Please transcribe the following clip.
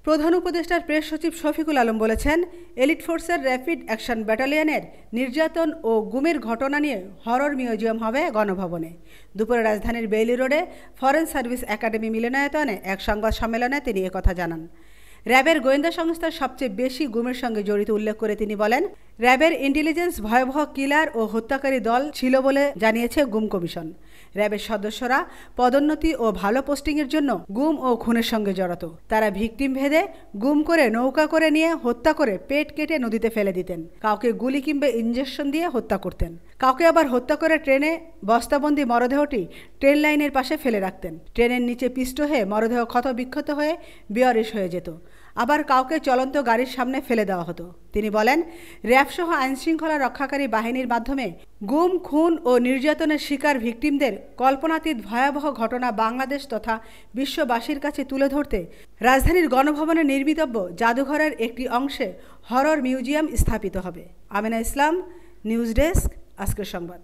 প্রধান উপদেষ্টার প্রেস সচিব শফিকুল আলম বলেছেন, এলিট ফোর্সের র্যাপিড অ্যাকশন ব্যাটালিয়নের নির্যাতন ও গুমের ঘটনা নিয়ে হরর মিউজিয়াম হবে গণভবনে। দুপুরে রাজধানীর বেইলি রোডে ফরেন সার্ভিস একাডেমি মিলনায়তনে এক সংবাদ সম্মেলনে তিনি একথা জানান। র্যাবের গোয়েন্দা সংস্থার সবচেয়ে বেশি গুমের সঙ্গে জড়িত উল্লেখ করে তিনি বলেন, র্যাবের ইন্টেলিজেন্স ভয়াবহ কিলার ও হত্যাকারী দল ছিল বলে জানিয়েছে গুম কমিশন। র্যাবের সদস্যরা পদোন্নতি ও ভালো পোস্টিংয়ের জন্য গুম ও খুনের সঙ্গে জড়াত। তারা ভিকটিম ভেদে গুম করে নৌকা করে নিয়ে হত্যা করে পেট কেটে নদীতে ফেলে দিতেন। কাউকে গুলি কিংবা ইঞ্জেকশন দিয়ে হত্যা করতেন। কাউকে আবার হত্যা করে ট্রেনে বস্তাবন্দি মরদেহটি ট্রেন লাইনের পাশে ফেলে রাখতেন। ট্রেনের নিচে পিষ্ট হয়ে মরদেহ ক্ষত বিক্ষত হয়ে বেয়ারিশ হয়ে যেত। আবার কাউকে চলন্ত গাড়ির সামনে ফেলে দেওয়া হতো। তিনি বলেন, র্যাবসহ আইনশৃঙ্খলা রক্ষাকারী বাহিনীর মাধ্যমে গুম, খুন ও নির্যাতনের শিকার ভিকটিমদের কল্পনাতীত ভয়াবহ ঘটনা বাংলাদেশ তথা বিশ্ববাসীর কাছে তুলে ধরতে রাজধানীর গণভবনে নির্মিতব্য জাদুঘরের একটি অংশে হরর মিউজিয়াম স্থাপিত হবে। আমিনা ইসলাম, নিউজ ডেস্ক, আজকের সংবাদ।